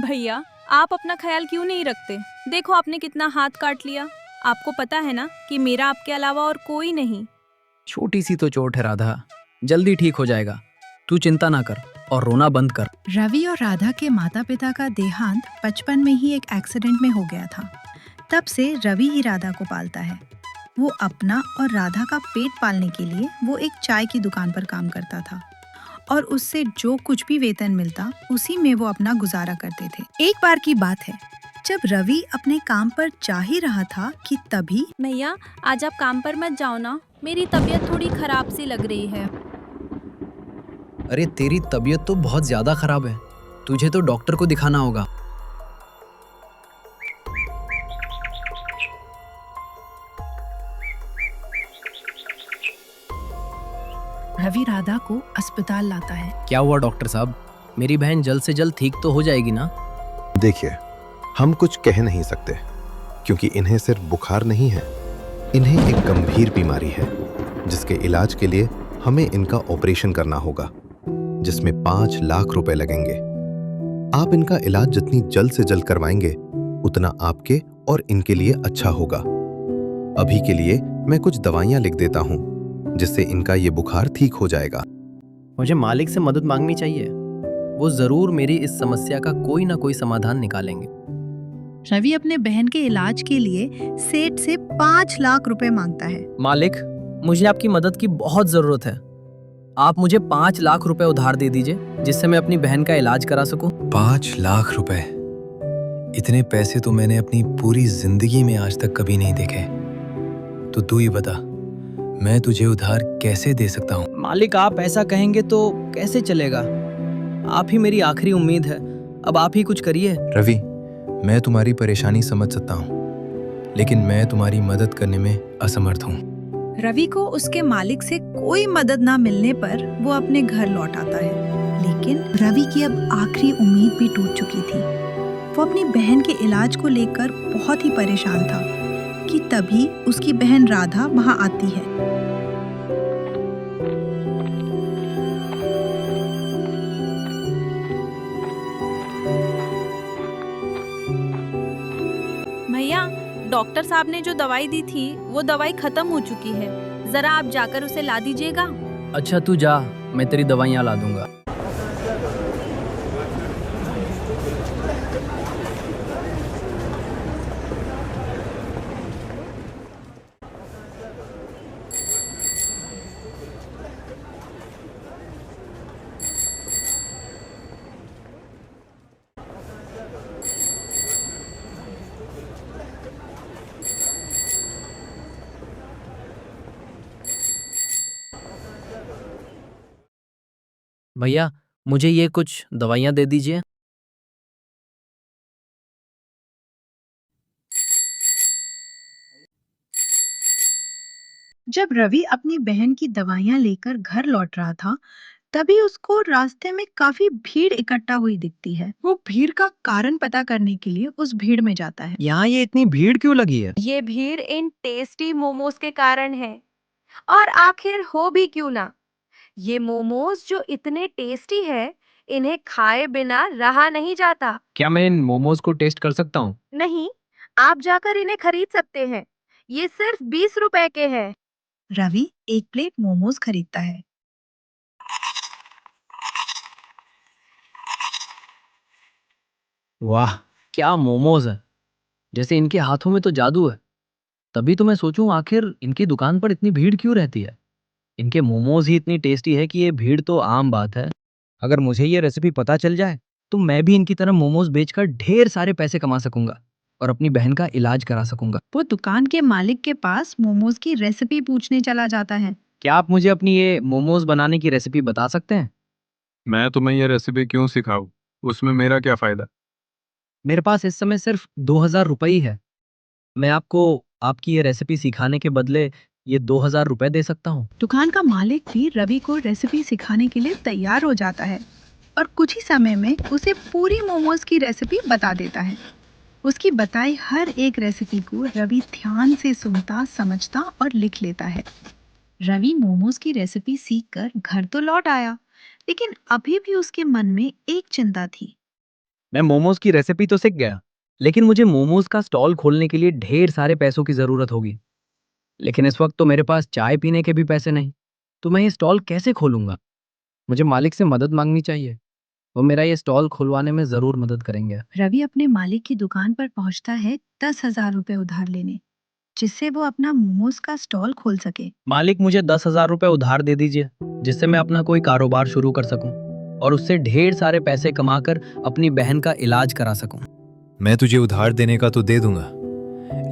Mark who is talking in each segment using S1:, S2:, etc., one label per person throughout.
S1: भैया, आप अपना ख्याल क्यों नहीं रखते? देखो आपने कितना हाथ काट लिया। आपको पता है ना कि मेरा आपके अलावा और कोई नहीं।
S2: छोटी सी तो चोट है राधा, जल्दी ठीक हो जाएगा। तू चिंता ना कर और रोना बंद कर।
S3: रवि और राधा के माता पिता का देहांत बचपन में ही एक एक्सीडेंट में हो गया था। तब से रवि ही राधा को पालता है। वो अपना और राधा का पेट पालने के लिए वो एक चाय की दुकान पर काम करता था और उससे जो कुछ भी वेतन मिलता उसी में वो अपना गुजारा करते थे। एक बार की बात है, जब रवि अपने काम पर जा ही रहा था कि तभी
S1: भैया, आज आप काम पर मत जाओ ना, मेरी तबीयत थोड़ी खराब सी लग रही है।
S2: अरे तेरी तबीयत तो बहुत ज्यादा खराब है, तुझे तो डॉक्टर को दिखाना होगा।
S3: रवि राधा को अस्पताल लाता है।
S2: क्या हुआ डॉक्टर साहब? मेरी बहन जल्द से जल्द ठीक तो हो जाएगी ना?
S4: देखिए, हम कुछ कह नहीं सकते क्योंकि इन्हें सिर्फ बुखार नहीं है, इन्हें एक गंभीर बीमारी है जिसके इलाज के लिए हमें इनका ऑपरेशन करना होगा, जिसमें 5 लाख रुपए लगेंगे। आप इनका इलाज जितनी जल्द से जल्द करवाएंगे उतना आपके और इनके लिए अच्छा होगा। अभी के लिए मैं कुछ दवाइयां लिख देता हूं जिससे इनका ये बुखार ठीक हो जाएगा।
S2: मुझे मालिक से मदद मांगनी चाहिए, वो जरूर मेरी इस समस्या का कोई ना कोई समाधान निकालेंगे।
S3: रवि अपने बहन के इलाज के लिए सेठ से 5 लाख रुपए मांगता है।
S2: मालिक, मुझे आपकी मदद की बहुत जरूरत है। आप मुझे 5 लाख रुपए उधार दे दीजिए जिससे मैं अपनी बहन का इलाज करा सकूं।
S5: 5 लाख रुपए? इतने पैसे तो मैंने अपनी पूरी जिंदगी में आज तक कभी नहीं देखे। तो तू ही बता, मैं तुझे उधार कैसे दे सकता हूँ?
S2: मालिक, आप ऐसा कहेंगे तो कैसे चलेगा? आप ही मेरी आखिरी उम्मीद है, अब आप ही कुछ करिए।
S5: रवि, मैं तुम्हारी परेशानी समझ सकता हूँ, लेकिन मैं तुम्हारी मदद करने में असमर्थ हूँ।
S3: रवि को उसके मालिक से कोई मदद ना मिलने पर वो अपने घर लौट आता है, लेकिन रवि की अब आखिरी उम्मीद भी टूट चुकी थी। वो अपनी बहन के इलाज को लेकर बहुत ही परेशान था कि तभी उसकी बहन राधा वहां आती है।
S1: भैया, डॉक्टर साहब ने जो दवाई दी थी वो दवाई खत्म हो चुकी है, जरा आप जाकर उसे ला दीजिएगा।
S2: अच्छा तू जा, मैं तेरी दवाइयाँ ला दूंगा। भैया, मुझे ये कुछ दवाइयाँ दे दीजिए।
S3: जब रवि अपनी बहन की दवाइयां लेकर घर लौट रहा था, तभी उसको रास्ते में काफी भीड़ इकट्ठा हुई दिखती है। वो भीड़ का कारण पता करने के लिए उस भीड़ में जाता है।
S2: यहाँ ये इतनी भीड़ क्यों लगी है?
S1: ये भीड़ इन टेस्टी मोमोज के कारण है। और आखिर हो भी क्यों ना, ये मोमोज जो इतने टेस्टी है, इन्हें खाए बिना रहा नहीं जाता।
S2: क्या मैं इन मोमोज को टेस्ट कर सकता हूँ?
S1: नहीं, आप जाकर इन्हें खरीद सकते हैं। ये सिर्फ 20 रुपए के हैं।
S3: रवि एक प्लेट मोमोज खरीदता है।
S2: वाह, क्या मोमोज है! जैसे इनके हाथों में तो जादू है। तभी तो मैं सोचूं आखिर इनकी दुकान पर इतनी भीड़ क्यों रहती है। इनके मोमोज ही इतनी टेस्टी है कि ये भीड़ तो आम बात है। अगर मुझे ये रेसिपी पता चल जाए तो मैं भी इनकी तरह मोमोज बेचकर ढेर सारे पैसे कमा सकूंगा और अपनी बहन का इलाज करा सकूंगा।
S3: वो दुकान के मालिक के पास मोमोज की रेसिपी पूछने चला जाता है।
S2: क्या आप मुझे अपनी ये मोमोज बनाने की रेसिपी बता सकते हैं?
S6: मैं तुम्हें यह रेसिपी क्यों सिखाऊं? उसमें मेरा क्या फायदा?
S2: मेरे पास इस समय सिर्फ 2000 रुपये ही है। मैं आपको आपकी ये रेसिपी सिखाने के बदले ये 2000 रुपये दे सकता हूँ।
S3: दुकान का मालिक भी रवि को रेसिपी सिखाने के लिए तैयार हो जाता है और कुछ ही समय में उसे पूरी मोमोज की रेसिपी बता देता है। उसकी बताई हर एक रेसिपी को रवि ध्यान से सुनता, समझता और लिख लेता है। रवि मोमोज की रेसिपी सीखकर घर तो लौट आया, लेकिन अभी भी उसके मन में एक चिंता थी।
S2: मैं मोमोज की रेसिपी तो सीख गया, लेकिन मुझे मोमोज का स्टॉल खोलने के लिए ढेर सारे पैसों की जरूरत होगी। लेकिन इस वक्त तो मेरे पास चाय पीने के भी पैसे नहीं, तो मैं ये स्टॉल कैसे खोलूंगा? मुझे मालिक से मदद मांगनी चाहिए, वो मेरा ये स्टॉल खुलवाने में जरूर मदद करेंगे।
S3: रवि अपने मालिक की दुकान पर पहुंचता है 10,000 रुपए उधार लेने, जिससे वो अपना मोमोज का स्टॉल खोल सके।
S2: मालिक, मुझे 10,000 रुपए उधार दे दीजिए, जिससे मैं अपना कोई कारोबार शुरू कर सकूं और उससे ढेर सारे पैसे कमाकर अपनी बहन का इलाज करा सकूं।
S5: मैं तुझे उधार देने का तो दे दूंगा,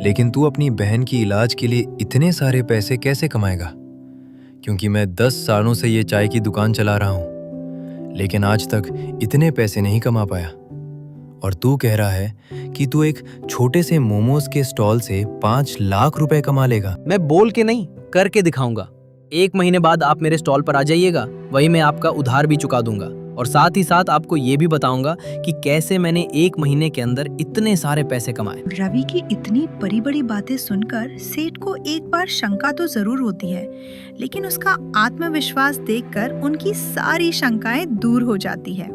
S5: लेकिन तू अपनी बहन की इलाज के लिए इतने सारे पैसे कैसे कमाएगा? क्योंकि मैं 10 सालों से ये चाय की दुकान चला रहा हूँ, लेकिन आज तक इतने पैसे नहीं कमा पाया। और तू कह रहा है कि तू एक छोटे से मोमोज के स्टॉल से 5 लाख रुपए कमा लेगा।
S2: मैं बोल के नहीं, करके दिखाऊंगा। 1 महीने बाद आप मेरे स्टॉल पर आ जाइएगा, वही मैं आपका उधार भी चुका दूंगा और साथ ही साथ आपको ये भी बताऊंगा कि कैसे मैंने 1 महीने के अंदर इतने सारे पैसे कमाए।
S3: रवि की इतनी बड़ी बड़ी बातें सुनकर सेठ को एक बार शंका तो जरूर होती है, लेकिन उसका आत्मविश्वास देखकर उनकी सारी शंकाएं दूर हो जाती है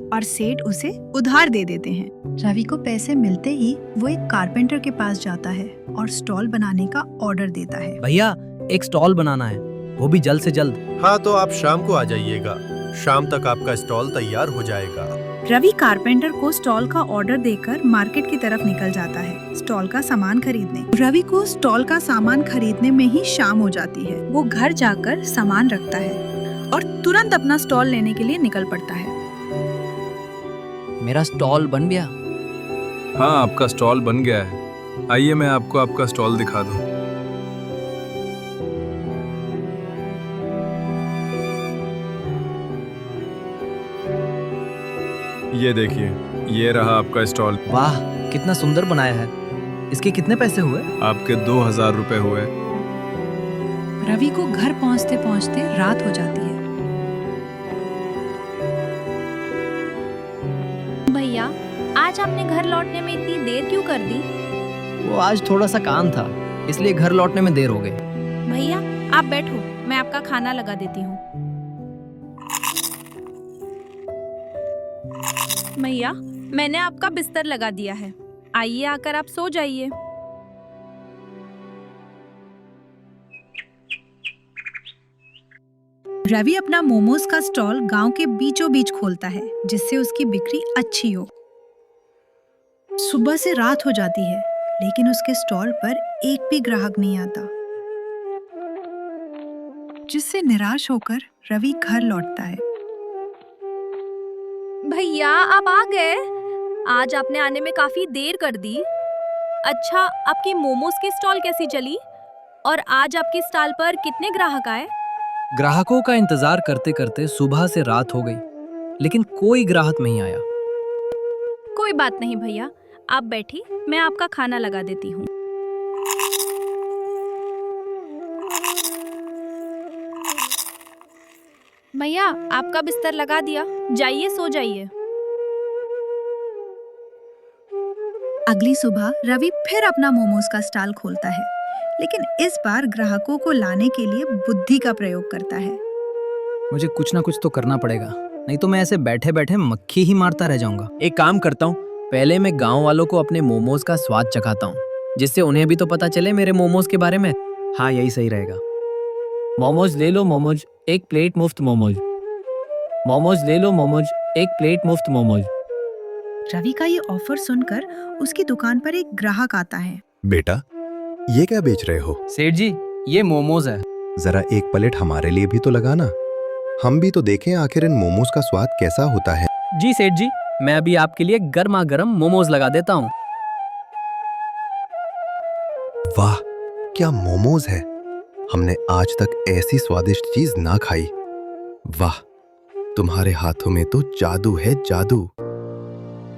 S3: और सेठ उसे उधार दे देते हैं। रवि को पैसे मिलते ही वो एक कारपेंटर के पास जाता है और स्टॉल बनाने का ऑर्डर देता है।
S2: भैया, एक स्टॉल बनाना है, वो भी जल्द से जल्द।
S7: हाँ, तो आप शाम को आ जाइएगा, शाम तक आपका स्टॉल तैयार हो जाएगा।
S3: रवि कारपेंटर को स्टॉल का ऑर्डर देकर मार्केट की तरफ निकल जाता है स्टॉल का सामान खरीदने। रवि को स्टॉल का सामान खरीदने में ही शाम हो जाती है। वो घर जाकर सामान रखता है और तुरंत अपना स्टॉल लेने के लिए निकल पड़ता है।
S2: मेरा स्टॉल बन गया।
S6: हाँ, आपका स्टॉल बन गया है। आइए मैं आपको आपका स्टॉल दिखा दूं। ये देखिए, ये रहा आपका स्टॉल।
S2: वाह, कितना सुंदर बनाया है। इसके कितने पैसे हुए?
S6: आपके 2,000 रुपए हुए।
S3: रवि को घर पहुंचते पहुंचते रात हो जाती है।
S8: भैया, आज आपने घर लौटने में इतनी देर क्यों कर दी?
S2: वो आज थोड़ा सा काम था, इसलिए घर लौटने में देर हो गई।
S8: भैया, आप बैठो, मैं आपका खाना लगा देती हूँ। भैया, मैंने आपका बिस्तर लगा दिया है, आइए आकर आप सो जाइए।
S3: रवि अपना मोमोज का स्टॉल गांव के बीचों बीच खोलता है, जिससे उसकी बिक्री अच्छी हो। सुबह से रात हो जाती है, लेकिन उसके स्टॉल पर एक भी ग्राहक नहीं आता, जिससे निराश होकर रवि घर लौटता है।
S8: भैया, आप आ गए? आज आपने आने में काफी देर कर दी। अच्छा, आपकी मोमोज की स्टॉल कैसी चली? और आज आपकी स्टॉल पर कितने ग्राहक आए?
S2: ग्राहकों का इंतजार करते करते सुबह से रात हो गई, लेकिन कोई ग्राहक नहीं आया।
S8: कोई बात नहीं भैया, आप बैठी, मैं आपका खाना लगा देती हूँ। भैया, आपका बिस्तर लगा दिया, जाइए सो जाइए।
S3: अगली सुबह रवि फिर अपना मोमोज का स्टॉल खोलता है, लेकिन इस बार ग्राहकों को लाने के लिए बुद्धि का प्रयोग करता है।
S2: मुझे कुछ ना कुछ तो करना पड़ेगा, नहीं तो मैं ऐसे बैठे बैठे मक्खी ही मारता रह जाऊंगा। एक काम करता हूँ, पहले मैं गांव वालों को अपने मोमोज का स्वाद चखाता हूँ, जिससे उन्हें भी तो पता चले मेरे मोमोज के बारे में। हाँ, यही सही रहेगा। मोमोज ले लो मोमोज, एक प्लेट मुफ्त मोमोज। मोमोज ले लो मोमोज, एक प्लेट मुफ्त मोमोज।
S3: रवि का ये ऑफर सुनकर उसकी दुकान पर एक ग्राहक आता है।
S4: बेटा, ये क्या बेच रहे हो?
S2: सेठ जी, ये मोमोज है।
S4: जरा एक प्लेट हमारे लिए भी तो लगाना, हम भी तो देखें आखिर इन मोमोज का स्वाद कैसा होता है।
S2: जी सेठ जी, मैं अभी आपके लिए गर्मा गर्म मोमोज लगा देता हूँ।
S4: वाह, क्या मोमोज है! हमने आज तक ऐसी स्वादिष्ट चीज ना खाई। वाह, तुम्हारे हाथों में तो जादू है, जादू।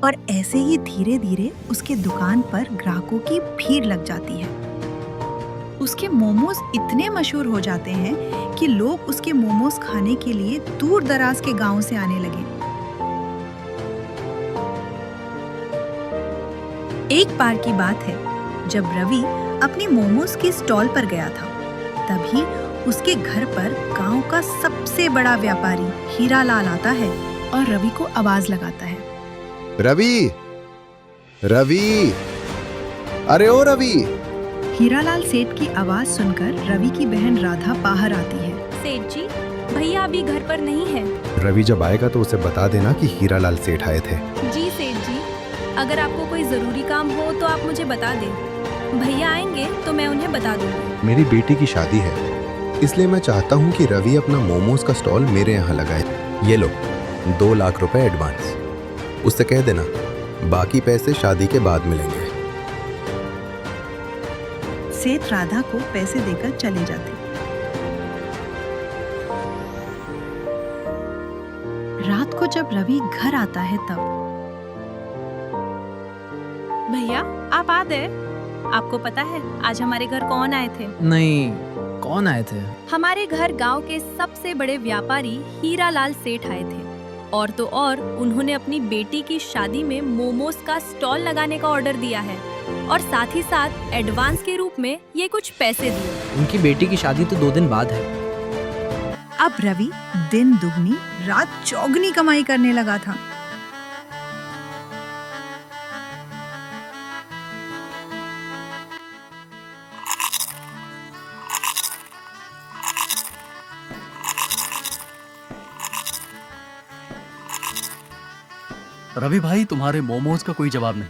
S3: और ऐसे ही धीरे धीरे उसके दुकान पर ग्राहकों की भीड़ लग जाती है। उसके मोमोज इतने मशहूर हो जाते हैं कि लोग उसके मोमोज खाने के लिए दूर दराज के गांव से आने लगे। एक बार की बात है, जब रवि अपनी मोमोज के स्टॉल पर गया था, तभी उसके घर पर गांव का सबसे बड़ा व्यापारी हीरालाल आता है और रवि को आवाज लगाता है।
S4: रवि, रवि, अरे ओ रवि।
S3: हीरालाल सेठ की आवाज सुनकर रवि की बहन राधा बाहर आती है।
S8: सेठ जी, भैया अभी घर पर नहीं है।
S4: रवि जब आएगा तो उसे बता देना कि हीरालाल सेठ आए थे।
S8: जी सेठ जी, अगर आपको कोई जरूरी काम हो तो आप मुझे बता दें। भैया आएंगे तो मैं उन्हें बता दूंगी।
S4: मेरी बेटी की शादी है, इसलिए मैं चाहता हूँ कि रवि अपना मोमोज का स्टॉल मेरे यहाँ लगाए। ये लो 2 लाख रुपए एडवांस। उससे कह देना बाकी पैसे शादी के बाद मिलेंगे।
S3: सेठ राधा को पैसे देकर चले जाते। रात को जब रवि घर आता है तब
S8: भैया आप आ गए। आपको पता है आज हमारे घर कौन आए थे?
S2: नहीं, कौन आए थे?
S8: हमारे घर गांव के सबसे बड़े व्यापारी हीरालाल सेठ आए थे। और तो और उन्होंने अपनी बेटी की शादी में मोमोज का स्टॉल लगाने का ऑर्डर दिया है और साथ ही साथ एडवांस के रूप में ये कुछ पैसे दिए।
S2: उनकी बेटी की शादी तो 2 दिन बाद है।
S3: अब रवि दिन दुगनी रात चौगनी कमाई करने लगा था।
S9: रवि भाई, तुम्हारे मोमोज का कोई जवाब नहीं।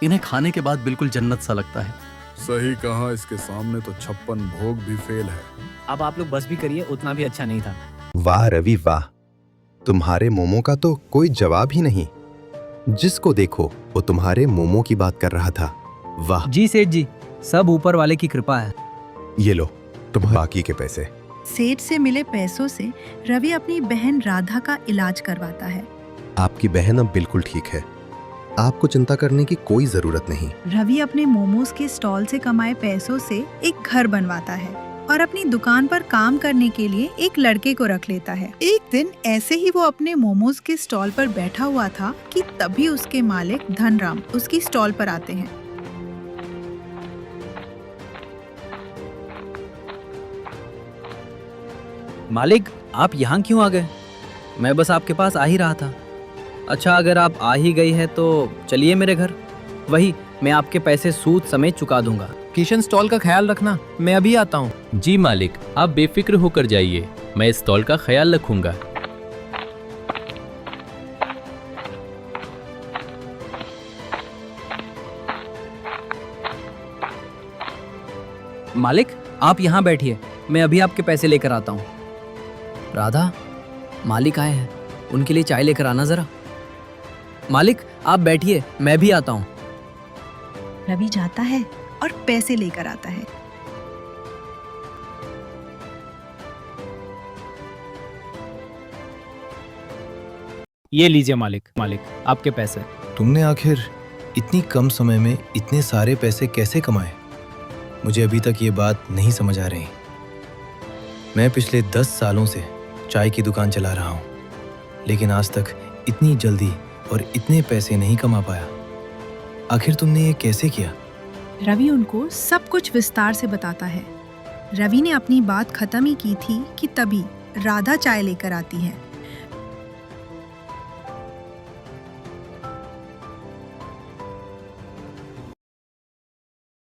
S9: इन्हें खाने के बाद बिल्कुल जन्नत सा लगता है।
S6: सही कहा, इसके सामने तो 56 भोग भी फेल है।
S2: अब आप लोग बस भी करिए, उतना भी अच्छा नहीं था।
S4: वाह रवि वाह, तुम्हारे मोमो का तो कोई जवाब ही नहीं। जिसको देखो वो तुम्हारे मोमो की बात कर रहा था। वाह।
S2: जी सेठ जी, सब ऊपर वाले की कृपा है।
S4: ये लो तुम्हारे बाकी के पैसे।
S3: सेठ से मिले पैसों से रवि अपनी बहन राधा का इलाज करवाता है।
S4: आपकी बहन अब बिल्कुल ठीक है, आपको चिंता करने की कोई जरूरत नहीं।
S3: रवि अपने मोमोज के स्टॉल से कमाए पैसों से एक घर बनवाता है और अपनी दुकान पर काम करने के लिए एक लड़के को रख लेता है। एक दिन ऐसे ही वो अपने मोमोज के स्टॉल पर बैठा हुआ था कि तभी उसके मालिक धनराम उसकी स्टॉल पर आते हैं।
S2: मालिक, आप यहाँ क्यों आ गए? मैं बस आपके पास आ ही रहा था। अच्छा, अगर आप आ ही गई है तो चलिए मेरे घर। वही मैं आपके पैसे सूद समेत चुका दूंगा।
S5: किशन, स्टॉल का ख्याल रखना, मैं अभी आता हूँ।
S10: जी मालिक, आप बेफिक्र होकर जाइए, मैं इस स्टॉल का ख्याल रखूंगा।
S2: मालिक, आप यहाँ बैठिए, मैं अभी आपके पैसे लेकर आता हूँ। राधा, मालिक आए हैं, उनके लिए चाय लेकर आना जरा। मालिक, आप बैठिए, मैं भी आता हूँ।
S3: रवि जाता है और पैसे लेकर आता है।
S2: ये लीजिए मालिक, आपके पैसे।
S5: तुमने आखिर इतनी कम समय में इतने सारे पैसे कैसे कमाए? मुझे अभी तक ये बात नहीं समझ आ रही। मैं पिछले 10 सालों से चाय की दुकान चला रहा हूँ, लेकिन आज तक इतनी जल्दी और इतने पैसे नहीं कमा पाया। आखिर तुमने ये कैसे किया?
S3: रवि उनको सब कुछ विस्तार से बताता है। रवि ने अपनी बात खत्म ही की थी कि तभी राधा चाय लेकर आती है।